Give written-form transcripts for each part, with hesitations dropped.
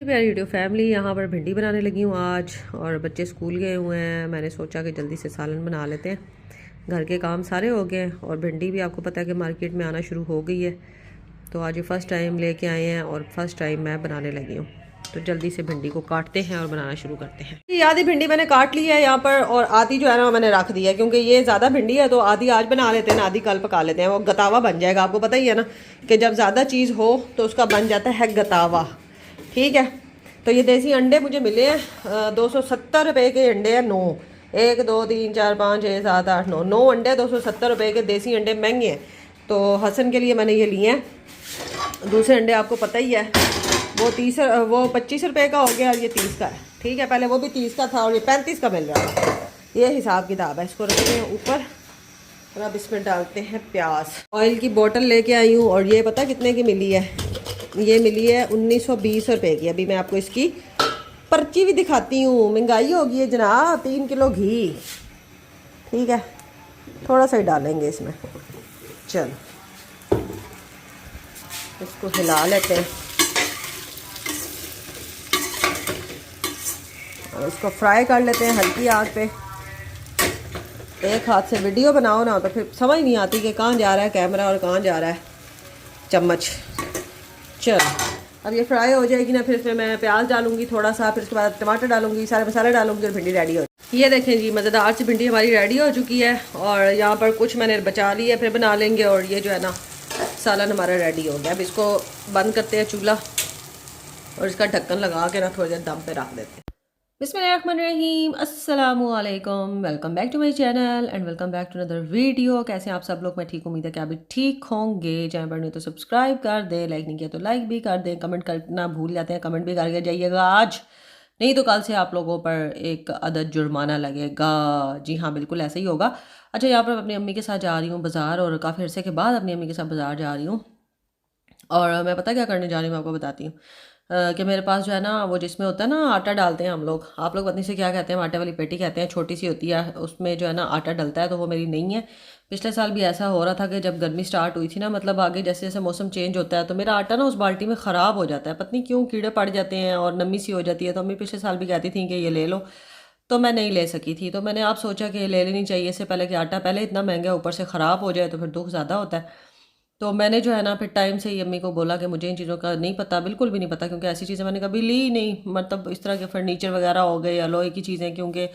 प्यारी YouTube family, यहाँ पर भिंडी बनाने लगी हूँ आज। और बच्चे स्कूल गए हुए हैं। मैंने सोचा कि जल्दी से सालन बना लेते हैं। घर के काम सारे हो गए हैं और भिंडी भी आपको पता है कि मार्केट में आना शुरू हो गई है। तो आज ये फ़र्स्ट टाइम लेके आए हैं और फर्स्ट टाइम मैं बनाने लगी हूँ। तो जल्दी से भिंडी को काटते हैं और बनाना शुरू करते हैं। ये आधी भिंडी मैंने काट ली है यहाँ पर, और आधी जो है ना मैंने रख दी है, क्योंकि ये ज़्यादा भिंडी है तो आधी आज बना लेते हैं, आधी कल पका लेते हैं। वो गतावा बन जाएगा। आपको पता ही है ना कि जब ज़्यादा चीज़ हो तो उसका बन जाता है गतावा। ठीक है, तो ये देसी अंडे मुझे मिले हैं 270 रुपये के अंडे हैं 9। 1 2 3 4 5 6 7 8 9 9 अंडे 270 रुपये के। देसी अंडे महंगे हैं तो हसन के लिए मैंने ये लिए हैं। दूसरे अंडे आपको पता ही है वो 25 रुपये का हो गया और ये 30 का है। ठीक है, पहले वो भी 30 का था और ये 35 का मिल रहा है। ये हिसाब किताब है। इसको रखते हैं ऊपर और अब इसमें डालते हैं प्याज। ऑयल की बोतल लेके आई हूँ और ये पता कितने की मिली है? ये मिली है 1920 रुपये की। अभी मैं आपको इसकी पर्ची भी दिखाती हूँ। महंगाई होगी है जनाब। 3 किलो घी। ठीक है, थोड़ा सा ही डालेंगे इसमें। चलो इसको हिला लेते हैं और इसको फ्राई कर लेते हैं हल्की आग पे। एक हाथ से वीडियो बनाओ ना तो फिर समझ नहीं आती कि कहाँ जा रहा है कैमरा और कहाँ जा रहा है चम्मच। चलो अब ये फ्राई हो जाएगी ना, फिर इसमें मैं प्याज डालूंगी थोड़ा सा, फिर उसके बाद टमाटर डालूंगी, सारे मसाले डालूंगी और भिंडी रेडी हो। ये देखें जी, मज़ेदार सी भिंडी हमारी रेडी हो चुकी है। और यहाँ पर कुछ मैंने बचा ली है, फिर बना लेंगे। और ये जो है ना सालन हमारा रेडी हो गया। अब इसको बंद करते हैं चूल्हा और इसका ढक्कन लगा के ना थोड़ी देर दम पे रख देते हैं। बिस्मिल्लाहिर्रहमानिर्रहीम, अस्सलामुअलैकुम, welcome back to my channel and welcome back to another video. कैसे हैं आप सब लोग? मैं ठीक, उम्मीद है कि आप भी ठीक होंगे। चैनल पर नहीं तो सब्सक्राइब कर दें, लाइक नहीं किया तो लाइक भी कर दें, कमेंट करना भूल जाते हैं, कमेंट भी करके जाइएगा आज, नहीं तो कल से आप लोगों पर एक अदद जुर्माना लगेगा। जी हाँ, बिल्कुल ऐसे ही होगा। अच्छा, यहाँ पर अपनी अम्मी के साथ जा रही हूँ बाज़ार, और काफ़ी अर्से के बाद अपनी अम्मी के साथ बाज़ार जा रही हूँ। और मैं पता क्या करने जा रही हूँ, आपको बताती हूँ। कि मेरे पास जो है ना वो जिसमें होता है ना आटा डालते हैं हम लोग, आप लोग पत्नी से क्या कहते हैं, आटे वाली पेटी कहते हैं, छोटी सी होती है, उसमें जो है ना आटा डलता है। तो वो मेरी नहीं है। पिछले साल भी ऐसा हो रहा था कि जब गर्मी स्टार्ट हुई थी ना, मतलब आगे जैसे जैसे मौसम चेंज होता है तो मेरा आटा ना उस बाल्टी में ख़राब हो जाता है। पता नहीं क्यों, कीड़े पड़ जाते हैं और नमी सी हो जाती है। तो अम्मी पिछले साल भी कहती थी कि ये ले लो, तो मैं नहीं ले सकी थी। तो मैंने आप सोचा कि ले लेनी चाहिए इससे पहले कि आटा पहले इतना महंगा ऊपर से ख़राब हो जाए तो फिर दुख ज़्यादा होता है। तो मैंने जो है ना फिर टाइम से ही अम्मी को बोला कि मुझे इन चीज़ों का नहीं पता, बिल्कुल भी नहीं पता, क्योंकि ऐसी चीज़ें मैंने कभी ली ही नहीं। मतलब इस तरह के फर्नीचर वगैरह हो गए या लोहे की चीज़ें, क्योंकि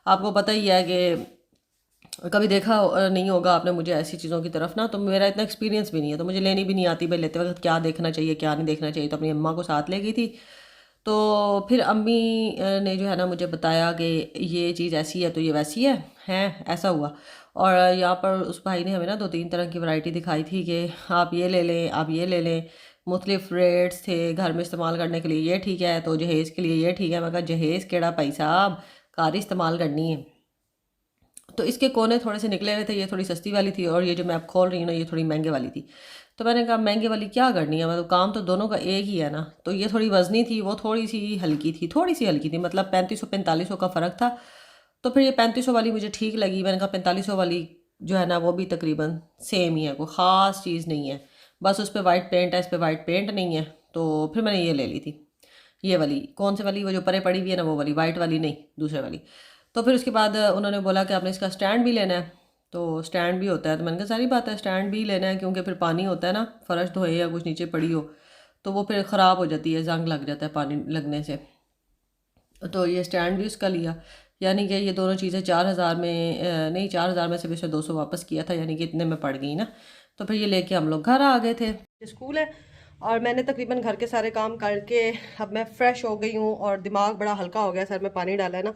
आपको पता ही है कि कभी देखा नहीं होगा आपने मुझे ऐसी चीज़ों की तरफ ना, तो मेरा इतना एक्सपीरियंस भी नहीं है, तो मुझे लेनी भी नहीं आती भाई लेते वक्त क्या देखना चाहिए क्या नहीं देखना चाहिए। तो अपनी अम्मा को साथ ले गई थी। तो फिर अम्मी ने जो है ना मुझे बताया कि ये चीज़ ऐसी है तो ये वैसी है ऐसा हुआ। और यहाँ पर उस भाई ने हमें ना 2-3 तरह की वैरायटी दिखाई थी कि आप ये ले लें, आप ये ले लें। मुख्तलिफ रेट्स थे। घर में इस्तेमाल करने के लिए ये ठीक है, तो जहेज़ के लिए ये ठीक है। मैं कहा जहेज़ केड़ा भाई साहब, कार इस्तेमाल करनी है। तो इसके कोने थोड़े से निकले हुए थे। ये थोड़ी सस्ती वाली थी और ये जो मैं अब खोल रही हूँ ना ये थोड़ी महंगे वाली थी। तो मैंने कहा महंगे वाली क्या करनी है, मतलब काम तो दोनों का एक ही है ना। तो ये थोड़ी वजनी थी, वो थोड़ी सी हल्की थी, थोड़ी सी हल्की थी, मतलब 3500-4500 का फ़र्क था। तो फिर ये 3500 वाली मुझे ठीक लगी। मैंने कहा 4500 वाली जो है ना वो भी तकरीबन सेम ही है, कोई ख़ास चीज़ नहीं है, बस उस पर वाइट पेंट है, इस पर वाइट पेंट नहीं है। तो फिर मैंने ये ले ली थी, ये वाली। कौन सी वाली? वो जो परे पड़ी हुई है ना वो वाली, वाइट वाली नहीं, दूसरे वाली। तो फिर उसके बाद उन्होंने बोला कि आपने इसका स्टैंड भी लेना है। तो स्टैंड भी होता है, तो मैंने कहा सारी बात है स्टैंड भी लेना है, क्योंकि फिर पानी होता है ना, फ़र्श धोए या कुछ नीचे पड़ी हो तो वो फिर ख़राब हो जाती है, जंग लग जाता है पानी लगने से। तो ये स्टैंड भी उसका लिया। यानी कि ये दोनों चीज़ें 4000 में नहीं, 4000 में से भी उसने 200 वापस किया था, यानी कि इतने में पड़ गई ना। तो फिर ये लेके हम लोग घर आ गए थे। स्कूल है और मैंने तकरीबन घर के सारे काम करके अब मैं फ़्रेश हो गई हूँ और दिमाग बड़ा हल्का हो गया। सर में पानी डाला है ना,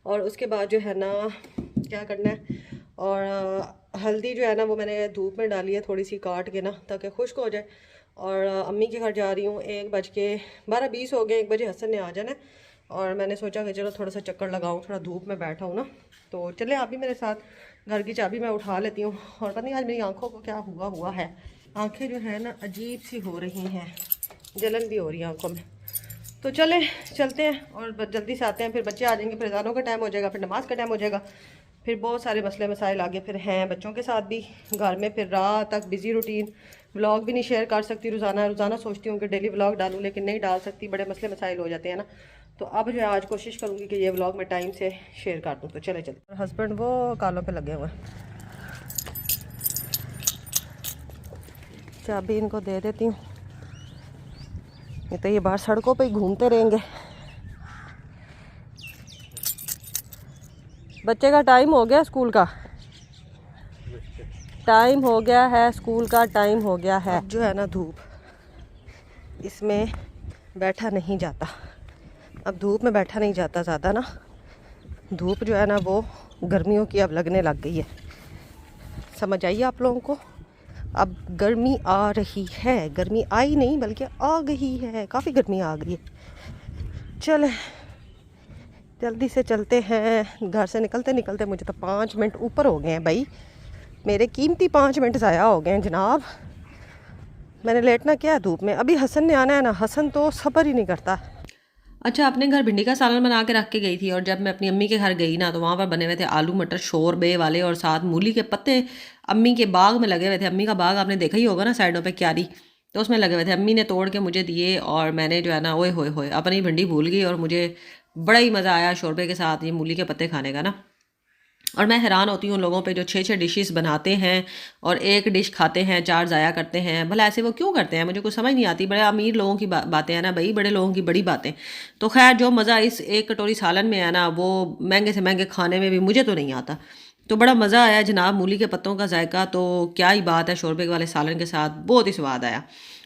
और उसके बाद जो है ना क्या करना है, और हल्दी जो है ना वो मैंने धूप में डाली है थोड़ी सी काट के ना, ताकि खुश्क हो जाए। और अम्मी के घर जा रही हूँ। 1:12:20 हो गए, 1 बजे हसन ने आ जाना है। और मैंने सोचा कि चलो थोड़ा सा चक्कर लगाऊं, थोड़ा धूप में बैठा हूँ ना, तो चले आप भी मेरे साथ। घर की चाबी मैं उठा लेती हूँ। और पता नहीं आज मेरी आंखों को क्या हुआ है, आंखें जो है ना अजीब सी हो रही हैं, जलन भी हो रही है आंखों में। तो चलते हैं और जल्दी से आते हैं, फिर बच्चे आ जाएंगे, फिर अज़ानों का टाइम हो जाएगा, फिर नमाज का टाइम हो जाएगा। फिर बहुत सारे मसले मसाइल आगे फिर हैं बच्चों के साथ भी घर में, फिर रात तक बिज़ी रूटीन, व्लॉग भी नहीं शेयर कर सकती रोज़ाना सोचती हूँ कि डेली व्लॉग डालूँ लेकिन नहीं डाल सकती, बड़े मसले मसाइल हो जाते हैं ना। तो अब जो है आज कोशिश करूँगी कि ये व्लॉग मैं टाइम से शेयर कर दूँ। तो चले चलते, हस्बैंड वो कालों पे लगे हुए हैं, चाबी इनको दे देती हूँ, नहीं तो ये बाहर सड़कों पे ही घूमते रहेंगे। बच्चे का टाइम हो गया स्कूल का, टाइम हो गया है स्कूल का, टाइम हो गया है। जो है ना धूप, इसमें बैठा नहीं जाता, अब धूप में बैठा नहीं जाता ज़्यादा ना, धूप जो है ना वो गर्मियों की अब लगने लग गई है। समझ आइए आप लोगों को, अब गर्मी आ रही है, गर्मी आई नहीं बल्कि आ गई है, काफ़ी गर्मी आ गई है। चले जल्दी से चलते हैं, घर से निकलते निकलते मुझे तो 5 मिनट ऊपर हो गए हैं भाई, मेरे कीमती 5 मिनट ज़ाया हो गए हैं जनाब। मैंने लेटना क्या है धूप में, अभी हसन ने आना है ना, हसन तो सब्र ही नहीं करता। अच्छा, अपने घर भिंडी का सालन बना के रख के गई थी और जब मैं अपनी अम्मी के घर गई ना तो वहाँ पर बने हुए थे आलू मटर शोरबे वाले और साथ मूली के पत्ते अम्मी के बाग में लगे हुए थे। अम्मी का बाग आपने देखा ही होगा ना साइडों पे क्यारी, तो उसमें लगे हुए थे, अम्मी ने तोड़ के मुझे दिए और मैंने जो है ना ओए होए होए अपनी भिंडी भूल गई और मुझे बड़ा ही मज़ा आया शोरबे के साथ ये मूली के पत्ते खाने का ना। और मैं हैरान होती हूँ लोगों पे जो 6-6 डिशेस बनाते हैं और एक डिश खाते हैं 4 ज़ाया करते हैं, भला ऐसे वो क्यों करते हैं, मुझे कुछ समझ नहीं आती। बड़े अमीर लोगों की बातें हैं ना भाई, बड़े लोगों की बड़ी बातें। तो खैर जो मज़ा इस एक कटोरी सालन में है ना वो महंगे से महंगे खाने में भी मुझे तो नहीं आता। तो बड़ा मज़ा आया जनाब, मूली के पत्तों का जायका तो क्या ही बात है, शोरबे वाले सालन के साथ बहुत ही स्वाद आया।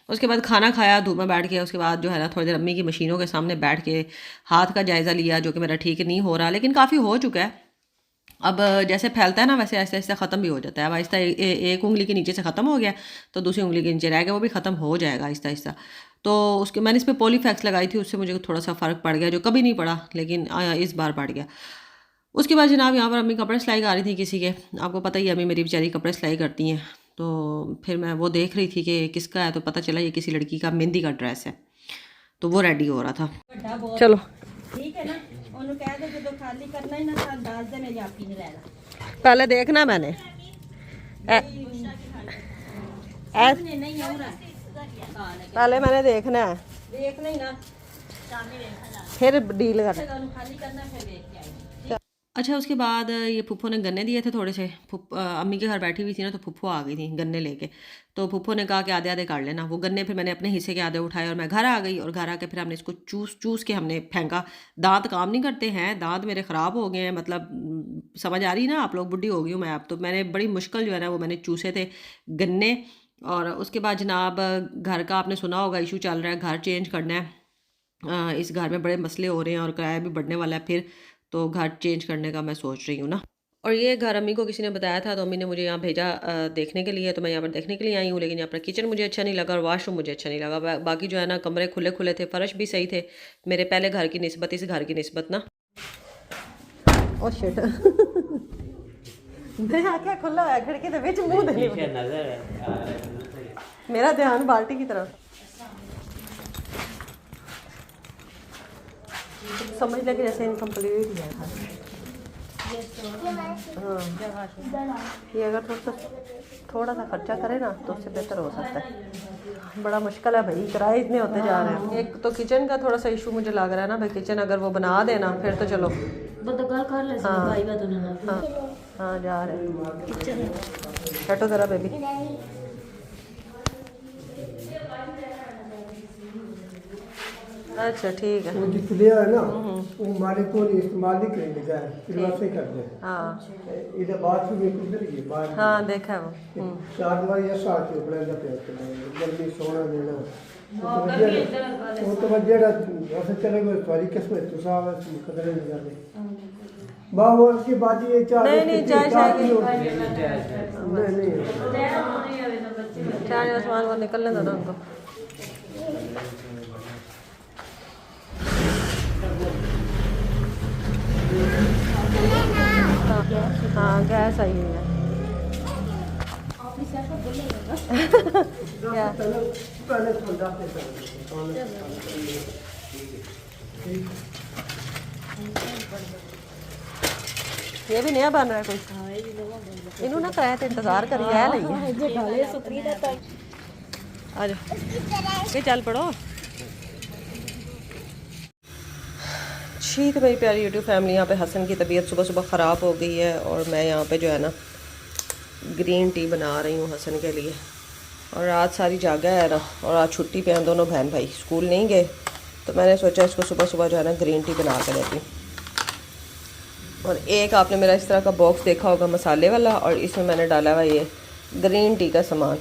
उसके बाद खाना खाया धूप में बैठ के, उसके बाद जो है ना थोड़ी देर अम्मी की मशीनों के सामने बैठ के हाथ का जायज़ा लिया, जो कि मेरा ठीक नहीं हो रहा लेकिन काफ़ी हो चुका है। अब जैसे फैलता है ना वैसे आहिस्ता आहिस्ता ख़त्म भी हो जाता है। अब आहिस्ता एक उंगली के नीचे से ख़त्म हो गया तो दूसरी उंगली के नीचे रह गया, वो भी ख़त्म हो जाएगा आहिस्ता आहिस्ता। तो उसके मैंने इस पर पॉलीफैक्स लगाई थी, उससे मुझे थोड़ा सा फ़र्क पड़ गया, जो कभी नहीं पड़ा लेकिन इस बार पड़ गया। उसके बाद जनाब यहाँ पर अम्मी कपड़े सिलाई कर रही थी किसी के, आपको पता ही है अम्मी मेरी बेचारी कपड़े सिलाई करती हैं। तो फिर मैं वो देख रही थी कि किसका है, तो पता चला ये किसी लड़की का मेहंदी का ड्रेस है, तो वो रेडी हो रहा था। चलो ठीक है ना, उन्होंने कह दे जो खाली करना ही ना था डाल दे, मैं जापी नहीं रहना। पहले देखना मैंने नहीं हो रहा, पहले मैंने देखना है, देखना ही ना, फिर डील कर। खाली करना फिर देख के आएंगे। अच्छा, उसके बाद ये फुफ्फो ने गन्ने दिए थे थोड़े से, अम्मी के घर बैठी हुई थी ना तो फुफ्फो आ गई थी गन्ने लेके, तो फुफ्फो ने कहा कि आधे आधे काट लेना वो गन्ने। फिर मैंने अपने हिस्से के आधे उठाए और मैं घर आ गई, और घर आके फिर हमने इसको चूस के हमने फेंका। दांत काम नहीं करते हैं, दांत मेरे ख़राब हो गए हैं, मतलब समझ आ रही ना आप लोग, बुढ़ी हो गई हूँ मैं अब। तो मैंने बड़ी मुश्किल जो है ना वो मैंने चूसे थे गन्ने। और उसके बाद जनाब घर का आपने सुना होगा इशू चल रहा है, घर चेंज करना है, इस घर में बड़े मसले हो रहे हैं और किराया भी बढ़ने वाला है फिर, तो घर चेंज करने का मैं सोच रही हूँ ना। और ये घर अम्मी को किसी ने बताया था तो अम्मी ने मुझे यहाँ भेजा देखने के लिए, तो मैं यहाँ पर देखने के लिए आई हूँ। लेकिन यहाँ पर किचन मुझे अच्छा नहीं लगा और वाशरूम मुझे अच्छा नहीं लगा, बाकी जो है ना कमरे खुले खुले थे, फर्श भी सही थे मेरे पहले घर की निस्बत, इस घर की निस्बत ना। ओ शिट मैं आँखें खुला है खिड़की के बीच मुंह देने मेरा ध्यान बाल्टी की तरफ। समझ लगे जैसे इनकम्प्लीट ही है। हाँ, ये अगर थोड़ा सा खर्चा करे ना तो उससे बेहतर हो सकता है। बड़ा मुश्किल है भाई, किराए इतने होते जा रहे हैं। एक तो किचन का थोड़ा सा इशू मुझे लग रहा है ना भाई, किचन अगर वो बना देना फिर तो चलो। हाँ जा रहे हैं, हटो जरा बेबी। अच्छा ठीक है, वो जितने है ना वो हमारे को इस्तेमाल नहीं करेंगे जाए, फिर वैसे कर दे। हाँ इधर बाथरूम में कुछ नहीं है बाहर। हाँ देखा है वो। 4 बार या 7 के बड़ा पे जल्दी सोना देना वो तो बजेड़ा वैसे चलेगा तुम्हारी किस्मत, तो साहब कदर नहीं जाते बाबू की बात ये चाय नहीं चाय नहीं चाय सामान वो निकलने दो ना उनको। हाँ गैस आई हुई है। क्या ये भी नया बन रहा है कोई। इन्हों ना कराया तो इंतजार करी है नहीं। आ जाओ ये चल पड़ो। ठीक है मेरी प्यारी यूट्यूब फैमिली, यहाँ पे हसन की तबीयत सुबह सुबह ख़राब हो गई है और मैं यहाँ पे जो है ना ग्रीन टी बना रही हूँ हसन के लिए। और रात सारी जागा है ना, और आज छुट्टी पे हैं दोनों बहन भाई, स्कूल नहीं गए, तो मैंने सोचा इसको सुबह सुबह जो है ना ग्रीन टी बना कर देती हूँ। और एक आपने मेरा इस तरह का बॉक्स देखा होगा मसाले वाला, और इसमें मैंने डाला हुआ ये ग्रीन टी का सामान।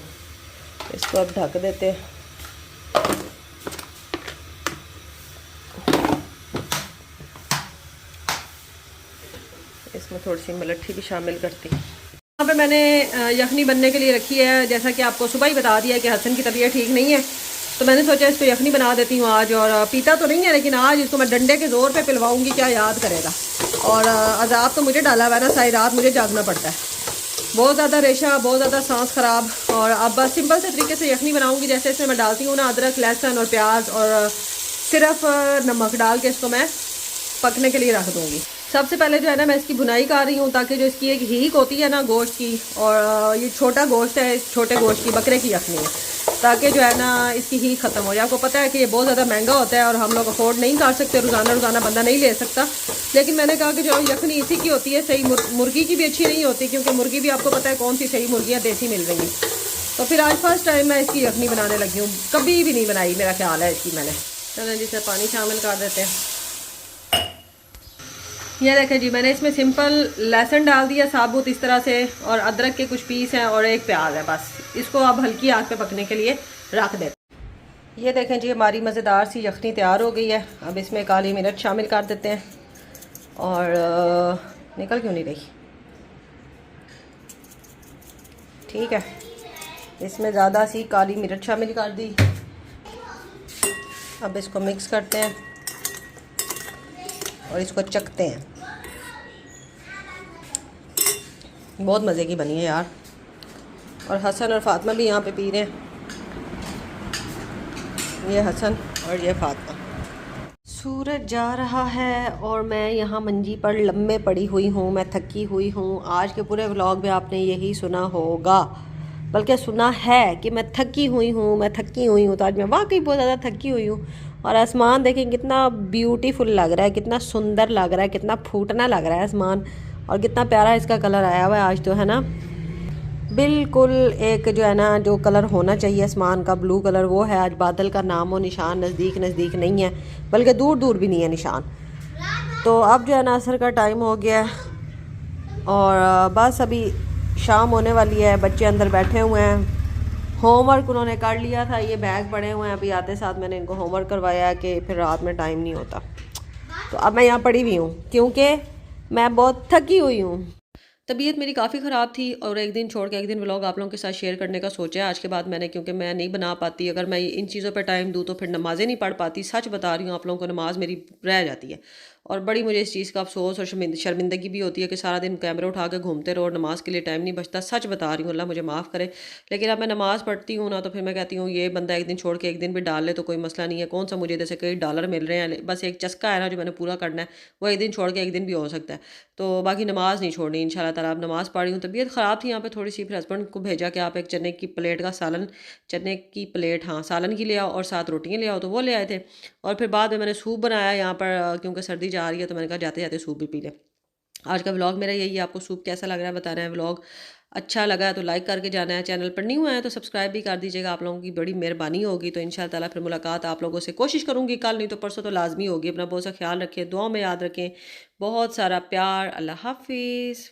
इसको अब ढक देते हैं। इसमें थोड़ी सी मलट्ठी भी शामिल करती। यहाँ पे मैंने यखनी बनने के लिए रखी है। जैसा कि आपको सुबह ही बता दिया कि हसन की तबीयत ठीक नहीं है, तो मैंने सोचा इसको यखनी बना देती हूँ आज। और पीता तो नहीं है, लेकिन आज इसको मैं डंडे के ज़ोर पे पिलवाऊंगी, क्या याद करेगा। और अजाब तो मुझे डाला हुआ है ना, सारी रात मुझे जागना पड़ता है, बहुत ज़्यादा रेशा, बहुत ज़्यादा सांस ख़राब। और अब बस सिंपल से तरीके से यखनी बनाऊँगी। जैसे इसमें मैं डालती हूँ ना अदरक, लहसुन और प्याज, और सिर्फ नमक डाल के इसको मैं पकने के लिए रख दूँगी। सबसे पहले जो है ना मैं इसकी भुनाई कर रही हूँ, ताकि जो इसकी एक हीक होती है ना गोश्त की, और ये छोटा गोश्त है, छोटे गोश्त की बकरे की यखनी है, ताकि जो है ना इसकी हीक ख़त्म हो जाए। आपको पता है कि ये बहुत ज़्यादा महंगा होता है और हम लोग अफोर्ड नहीं कर सकते, रोज़ाना रोज़ाना बंदा नहीं ले सकता। लेकिन मैंने कहा कि जो यखनी इसी की होती है, सही मुर्गी की भी अच्छी नहीं होती, क्योंकि मुर्गी भी आपको पता है कौन सी सही मुर्गियाँ देसी मिल रही हैं। तो फिर आज फर्स्ट टाइम मैं इसकी यखनी बनाने लगी हूँ, कभी भी नहीं बनाई मेरा ख्याल है इसकी मैंने। चलें जिसमें पानी शामिल कर देते हैं। ये देखें जी, मैंने इसमें सिंपल लहसुन डाल दिया साबुत इस तरह से, और अदरक के कुछ पीस हैं और एक प्याज है। बस इसको अब हल्की आंच पे पकने के लिए रख देते। ये देखें जी, हमारी मज़ेदार सी यखनी तैयार हो गई है। अब इसमें काली मिर्च शामिल कर देते हैं। और निकल क्यों नहीं रही, ठीक है, इसमें ज़्यादा सी काली मिर्च शामिल कर दी। अब इसको मिक्स करते हैं और इसको चखते हैं। बहुत मज़े की बनी है यार। और हसन और फातिमा भी यहाँ पे पी रहे हैं। ये हसन और ये फातिमा। सूरज जा रहा है और मैं यहाँ मंजी पर लम्बे पड़ी हुई हूँ। मैं थकी हुई हूँ। आज के पूरे व्लॉग में आपने यही सुना होगा, बल्कि सुना है कि मैं थकी हुई हूँ, मैं थकी हुई हूँ। तो आज मैं वाकई बहुत ज़्यादा थकी हुई हूँ। और आसमान देखें कितना ब्यूटीफुल लग रहा है, कितना सुंदर लग रहा है, कितना फूटना लग रहा है आसमान, और कितना प्यारा इसका कलर आया हुआ है आज तो, है ना। बिल्कुल एक जो है ना जो कलर होना चाहिए आसमान का, ब्लू कलर, वो है आज। बादल का नाम और निशान नज़दीक नज़दीक नहीं है, बल्कि दूर दूर भी नहीं है निशान। तो अब जो है ना असर का टाइम हो गया है और बस अभी शाम होने वाली है। बच्चे अंदर बैठे हुए हैं, होमवर्क उन्होंने कर लिया था, ये बैग पड़े हुए हैं। अभी आते साथ मैंने इनको होमवर्क करवाया कि फिर रात में टाइम नहीं होता। तो अब मैं यहाँ पड़ी हुई हूँ क्योंकि मैं बहुत थकी हुई हूँ। तबीयत मेरी काफ़ी ख़राब थी और एक दिन छोड़ के एक दिन व्लॉग आप लोगों के साथ शेयर करने का सोचा है आज के बाद मैंने, क्योंकि मैं नहीं बना पाती। अगर मैं इन चीज़ों पर टाइम दूँ तो फिर नमाज़ें नहीं पढ़ पाती। सच बता रही हूँ आप लोगों को, नमाज मेरी रह जाती है। और बड़ी मुझे इस चीज़ का अफसोस और शर्मिंदगी भी होती है कि सारा दिन कैमरा उठा के घूमते रहो और नमाज के लिए टाइम नहीं बचता। सच बता रही हूँ, अल्लाह मुझे माफ़ करे। लेकिन अब मैं नमाज़ पढ़ती हूँ ना, तो फिर मैं कहती हूँ ये बंदा एक दिन छोड़ के एक दिन भी डाल ले तो कोई मसला नहीं है। कौन सा मुझे जैसे कई डॉलर मिल रहे हैं, बस एक चस्का है ना जो मैंने पूरा करना है, वो एक दिन छोड़ के एक दिन भी हो सकता है। तो बाकी नमाज़ नहीं छोड़नी इंशाल्लाह ताला। अब नमाज़ पढ़ी हूँ। तबीयत ख़राब थी यहाँ पे थोड़ी सी, फिर हस्बैंड को भेजा कि आप एक चने की प्लेट का सालन, चने की प्लेट, हाँ सालन की ले आओ और 7 रोटियाँ ले आओ, तो वो ले आए थे। और फिर बाद में मैंने सूप बनाया यहाँ पर, क्योंकि सर्दी जा रही है, तो मैंने कहा जाते जाते सूप भी पी लें। आज का व्लॉग मेरा यही है। आपको सूप कैसा लग रहा है बताना है। व्लॉग अच्छा लगा है तो लाइक करके जाना है, चैनल पर नहीं हुआ है तो सब्सक्राइब भी कर दीजिएगा। आप लोगों की बड़ी मेहरबानी होगी। तो इंशाल्लाह ताला फिर मुलाकात आप लोगों से कोशिश करूँगी, कल नहीं तो परसों तो लाजमी होगी। अपना बहुत सा ख्याल रखें, दुआ में याद रखें, बहुत सारा प्यार। अल्लाह हाफिज़।